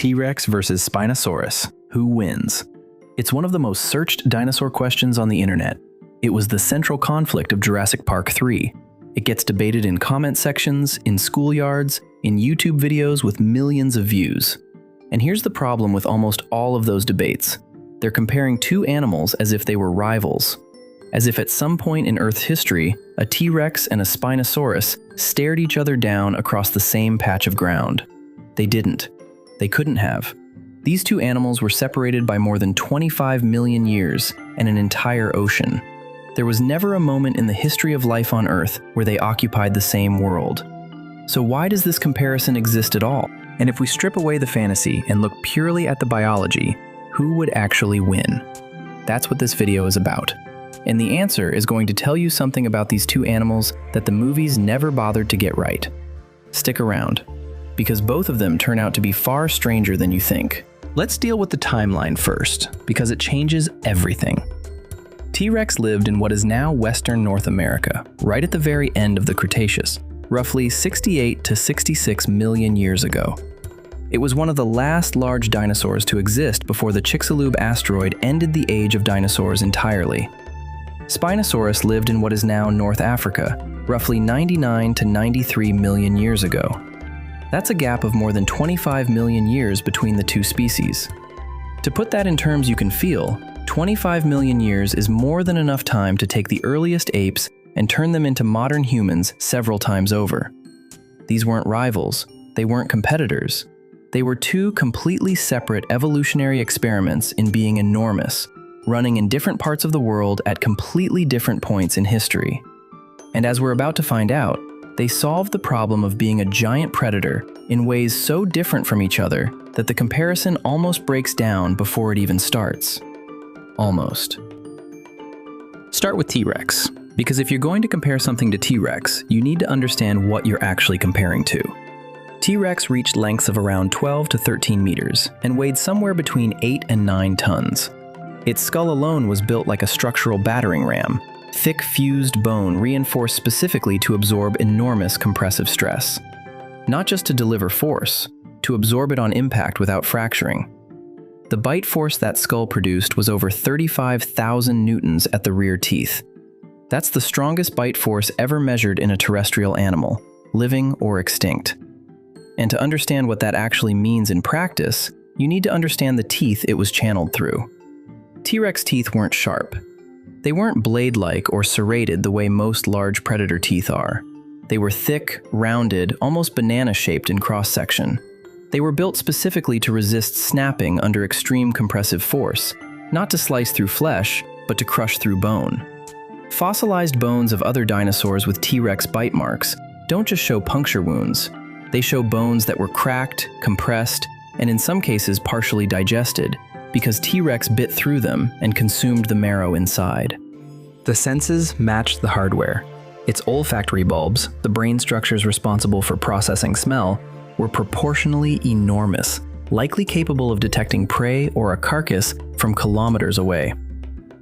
T-Rex versus Spinosaurus. Who wins? It's one of the most searched dinosaur questions on the internet. It was the central conflict of Jurassic Park 3. It gets debated in comment sections, in schoolyards, in YouTube videos with millions of views. And here's the problem with almost all of those debates. They're comparing two animals as if they were rivals. As if at some point in Earth's history, a T-Rex and a Spinosaurus stared each other down across the same patch of ground. They didn't. They couldn't have. These two animals were separated by more than 25 million years and an entire ocean. There was never a moment in the history of life on Earth where they occupied the same world. So why does this comparison exist at all? And if we strip away the fantasy and look purely at the biology, who would actually win? That's what this video is about. And the answer is going to tell you something about these two animals that the movies never bothered to get right. Stick around, because both of them turn out to be far stranger than you think. Let's deal with the timeline first, because it changes everything. T-Rex lived in what is now Western North America, right at the very end of the Cretaceous, roughly 68 to 66 million years ago. It was one of the last large dinosaurs to exist before the Chicxulub asteroid ended the age of dinosaurs entirely. Spinosaurus lived in what is now North Africa, roughly 99 to 93 million years ago. That's a gap of more than 25 million years between the two species. To put that in terms you can feel, 25 million years is more than enough time to take the earliest apes and turn them into modern humans several times over. These weren't rivals, they weren't competitors. They were two completely separate evolutionary experiments in being enormous, running in different parts of the world at completely different points in history. And as we're about to find out, they solved the problem of being a giant predator in ways so different from each other that the comparison almost breaks down before it even starts. Almost. Start with T-Rex, because if you're going to compare something to T-Rex, you need to understand what you're actually comparing to. T-Rex reached lengths of around 12 to 13 meters and weighed somewhere between 8 and 9 tons. Its skull alone was built like a structural battering ram, thick fused bone reinforced specifically to absorb enormous compressive stress. Not just to deliver force, to absorb it on impact without fracturing. The bite force that skull produced was over 35,000 newtons at the rear teeth. That's the strongest bite force ever measured in a terrestrial animal, living or extinct. And to understand what that actually means in practice, you need to understand the teeth it was channeled through. T-Rex teeth weren't sharp. They weren't blade-like or serrated the way most large predator teeth are. They were thick, rounded, almost banana-shaped in cross-section. They were built specifically to resist snapping under extreme compressive force, not to slice through flesh, but to crush through bone. Fossilized bones of other dinosaurs with T-Rex bite marks don't just show puncture wounds. They show bones that were cracked, compressed, and in some cases partially digested, because T-Rex bit through them and consumed the marrow inside. The senses matched the hardware. Its olfactory bulbs, the brain structures responsible for processing smell, were proportionally enormous, likely capable of detecting prey or a carcass from kilometers away.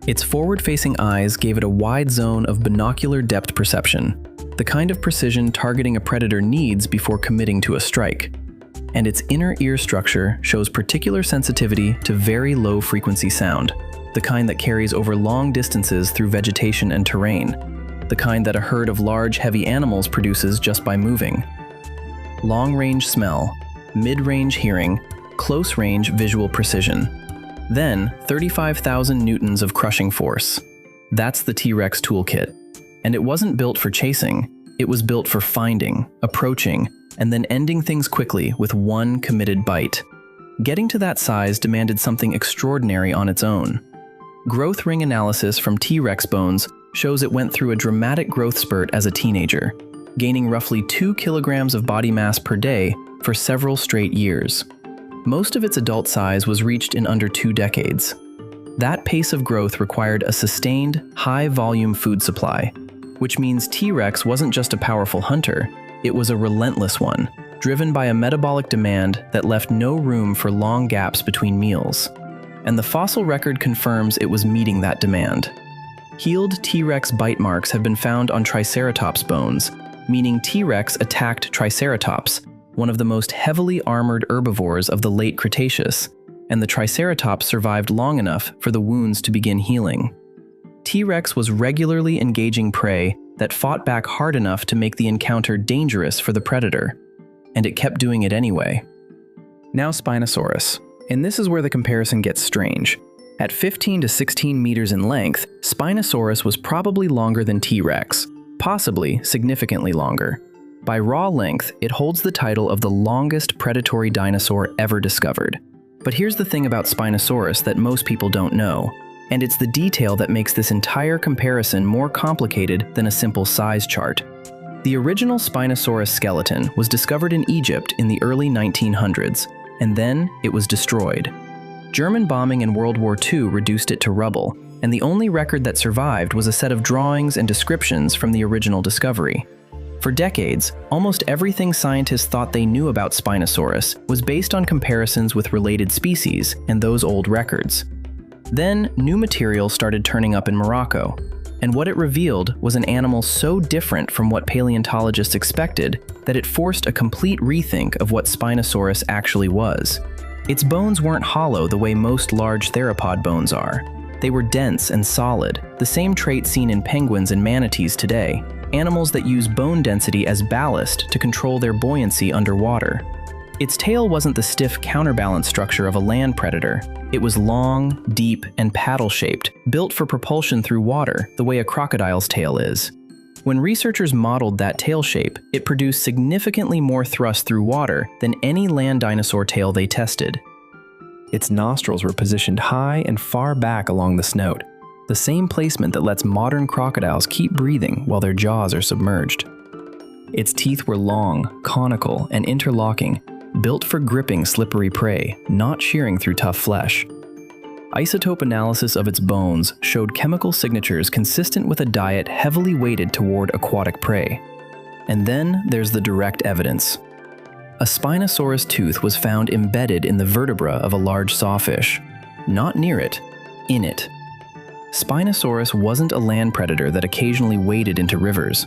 Its forward-facing eyes gave it a wide zone of binocular depth perception, the kind of precision targeting a predator needs before committing to a strike. And its inner ear structure shows particular sensitivity to very low-frequency sound, the kind that carries over long distances through vegetation and terrain, the kind that a herd of large, heavy animals produces just by moving. Long-range smell, mid-range hearing, close-range visual precision. Then, 35,000 newtons of crushing force. That's the T-Rex toolkit. And it wasn't built for chasing, it was built for finding, approaching, and then ending things quickly with one committed bite. Getting to that size demanded something extraordinary on its own. Growth ring analysis from T-Rex bones shows it went through a dramatic growth spurt as a teenager, gaining roughly 2 kilograms of body mass per day for several straight years. Most of its adult size was reached in under 2 decades. That pace of growth required a sustained, high-volume food supply, which means T-Rex wasn't just a powerful hunter, it was a relentless one, driven by a metabolic demand that left no room for long gaps between meals. And the fossil record confirms it was meeting that demand. Healed T-Rex bite marks have been found on Triceratops bones, meaning T-Rex attacked Triceratops, one of the most heavily armored herbivores of the late Cretaceous, and the Triceratops survived long enough for the wounds to begin healing. T-Rex was regularly engaging prey that fought back hard enough to make the encounter dangerous for the predator, and it kept doing it anyway. Now Spinosaurus, and this is where the comparison gets strange. At 15 to 16 meters in length, Spinosaurus was probably longer than T-Rex, possibly significantly longer. By raw length, it holds the title of the longest predatory dinosaur ever discovered. But here's the thing about Spinosaurus that most people don't know, and it's the detail that makes this entire comparison more complicated than a simple size chart. The original Spinosaurus skeleton was discovered in Egypt in the early 1900s, and then it was destroyed. German bombing in World War II reduced it to rubble, and the only record that survived was a set of drawings and descriptions from the original discovery. For decades, almost everything scientists thought they knew about Spinosaurus was based on comparisons with related species and those old records. Then, new material started turning up in Morocco, and what it revealed was an animal so different from what paleontologists expected that it forced a complete rethink of what Spinosaurus actually was. Its bones weren't hollow the way most large theropod bones are. They were dense and solid, the same trait seen in penguins and manatees today, animals that use bone density as ballast to control their buoyancy underwater. Its tail wasn't the stiff counterbalance structure of a land predator. It was long, deep, and paddle-shaped, built for propulsion through water, the way a crocodile's tail is. When researchers modeled that tail shape, it produced significantly more thrust through water than any land dinosaur tail they tested. Its nostrils were positioned high and far back along the snout, the same placement that lets modern crocodiles keep breathing while their jaws are submerged. Its teeth were long, conical, and interlocking, built for gripping slippery prey, not shearing through tough flesh. Isotope analysis of its bones showed chemical signatures consistent with a diet heavily weighted toward aquatic prey. And then there's the direct evidence. A Spinosaurus tooth was found embedded in the vertebra of a large sawfish. Not near it, in it. Spinosaurus wasn't a land predator that occasionally waded into rivers.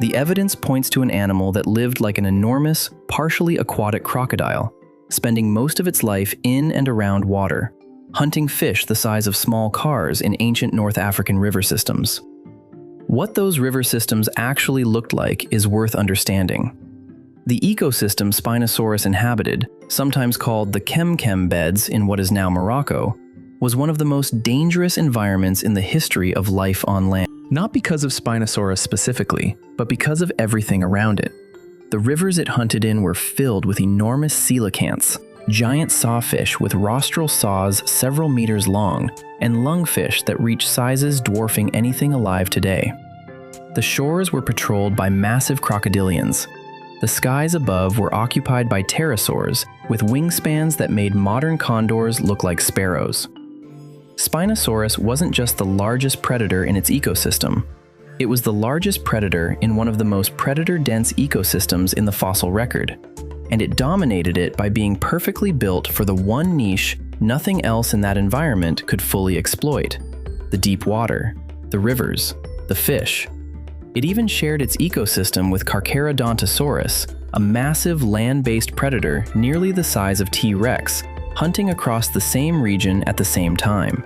The evidence points to an animal that lived like an enormous, partially aquatic crocodile, spending most of its life in and around water, hunting fish the size of small cars in ancient North African river systems. What those river systems actually looked like is worth understanding. The ecosystem Spinosaurus inhabited, sometimes called the Kem beds in what is now Morocco, was one of the most dangerous environments in the history of life on land. Not because of Spinosaurus specifically, but because of everything around it. The rivers it hunted in were filled with enormous coelacanths, giant sawfish with rostral saws several meters long, and lungfish that reached sizes dwarfing anything alive today. The shores were patrolled by massive crocodilians. The skies above were occupied by pterosaurs with wingspans that made modern condors look like sparrows. Spinosaurus wasn't just the largest predator in its ecosystem. It was the largest predator in one of the most predator-dense ecosystems in the fossil record, and it dominated it by being perfectly built for the one niche nothing else in that environment could fully exploit: the deep water, the rivers, the fish. It even shared its ecosystem with Carcharodontosaurus, a massive land-based predator nearly the size of T-Rex, hunting across the same region at the same time.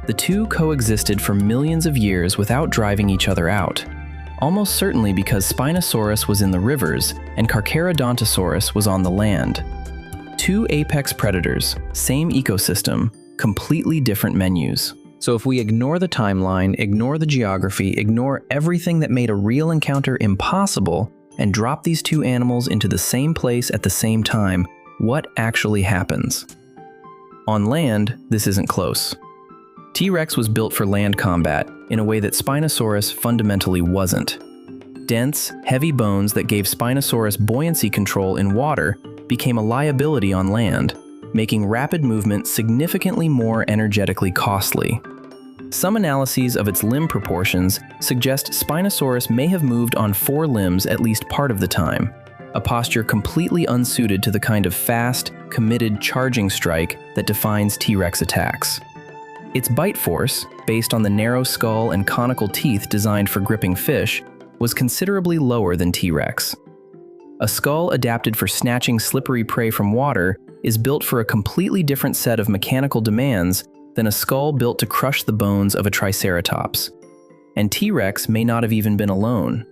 The two coexisted for millions of years without driving each other out, almost certainly because Spinosaurus was in the rivers and Carcharodontosaurus was on the land. Two apex predators, same ecosystem, completely different menus. So if we ignore the timeline, ignore the geography, ignore everything that made a real encounter impossible, and drop these two animals into the same place at the same time, what actually happens? On land, this isn't close. T-Rex was built for land combat in a way that Spinosaurus fundamentally wasn't. Dense, heavy bones that gave Spinosaurus buoyancy control in water became a liability on land, making rapid movement significantly more energetically costly. Some analyses of its limb proportions suggest Spinosaurus may have moved on 4 limbs at least part of the time, a posture completely unsuited to the kind of fast, committed charging strike that defines T-Rex attacks. Its bite force, based on the narrow skull and conical teeth designed for gripping fish, was considerably lower than T-Rex. A skull adapted for snatching slippery prey from water is built for a completely different set of mechanical demands than a skull built to crush the bones of a triceratops. And T-Rex may not have even been alone.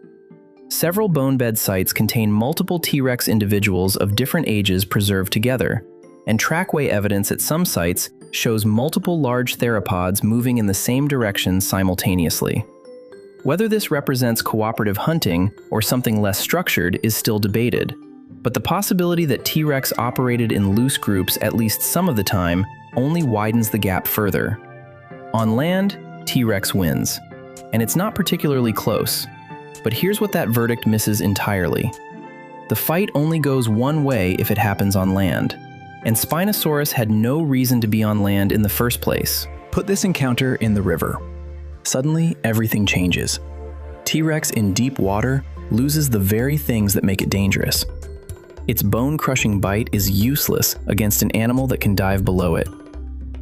Several bone bed sites contain multiple T-Rex individuals of different ages preserved together, and trackway evidence at some sites shows multiple large theropods moving in the same direction simultaneously. Whether this represents cooperative hunting or something less structured is still debated, but the possibility that T-Rex operated in loose groups at least some of the time only widens the gap further. On land, T-Rex wins, and it's not particularly close. But here's what that verdict misses entirely. The fight only goes one way if it happens on land, and Spinosaurus had no reason to be on land in the first place. Put this encounter in the river. Suddenly, everything changes. T-Rex in deep water loses the very things that make it dangerous. Its bone-crushing bite is useless against an animal that can dive below it.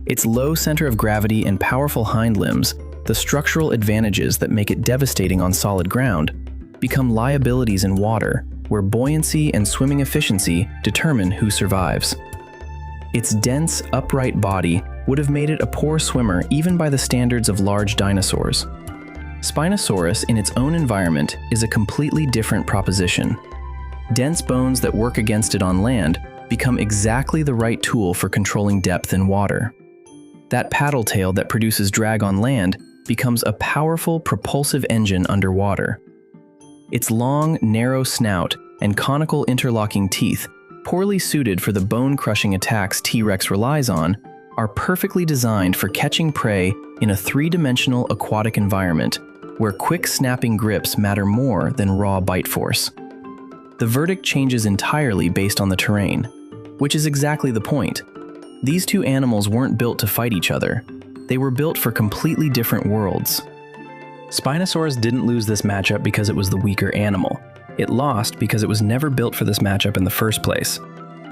Its low center of gravity and powerful hind limbs, the structural advantages that make it devastating on solid ground, become liabilities in water, where buoyancy and swimming efficiency determine who survives. Its dense, upright body would have made it a poor swimmer even by the standards of large dinosaurs. Spinosaurus in its own environment is a completely different proposition. Dense bones that work against it on land become exactly the right tool for controlling depth in water. That paddle tail that produces drag on land becomes a powerful propulsive engine underwater. Its long, narrow snout and conical interlocking teeth, poorly suited for the bone-crushing attacks T-Rex relies on, are perfectly designed for catching prey in a three-dimensional aquatic environment where quick snapping grips matter more than raw bite force. The verdict changes entirely based on the terrain, which is exactly the point. These two animals weren't built to fight each other. They were built for completely different worlds. Spinosaurus didn't lose this matchup because it was the weaker animal. It lost because it was never built for this matchup in the first place.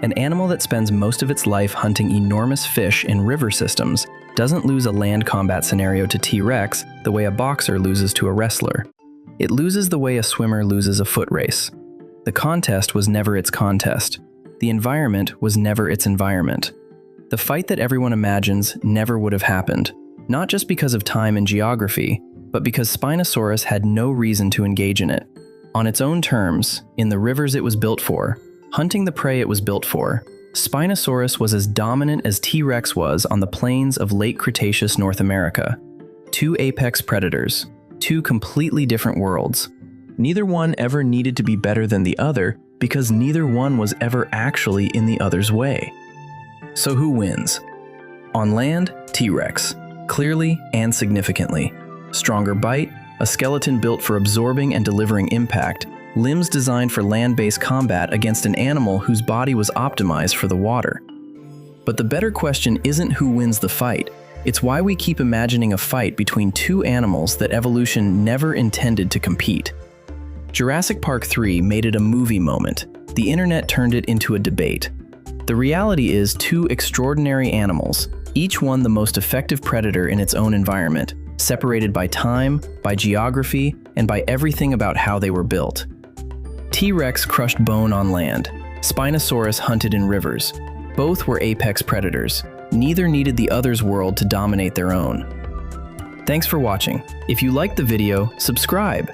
An animal that spends most of its life hunting enormous fish in river systems doesn't lose a land combat scenario to T-Rex the way a boxer loses to a wrestler. It loses the way a swimmer loses a foot race. The contest was never its contest. The environment was never its environment. The fight that everyone imagines never would have happened, not just because of time and geography, but because Spinosaurus had no reason to engage in it. On its own terms, in the rivers it was built for, hunting the prey it was built for, Spinosaurus was as dominant as T-Rex was on the plains of late Cretaceous North America. Two apex predators, two completely different worlds. Neither one ever needed to be better than the other because neither one was ever actually in the other's way. So who wins? On land, T-Rex, clearly and significantly. Stronger bite, a skeleton built for absorbing and delivering impact, limbs designed for land-based combat against an animal whose body was optimized for the water. But the better question isn't who wins the fight, it's why we keep imagining a fight between two animals that evolution never intended to compete. Jurassic Park 3 made it a movie moment. The internet turned it into a debate. The reality is two extraordinary animals, each one the most effective predator in its own environment, separated by time, by geography, and by everything about how they were built. T-Rex crushed bone on land. Spinosaurus hunted in rivers. Both were apex predators. Neither needed the other's world to dominate their own. Thanks for watching. If you liked the video, subscribe.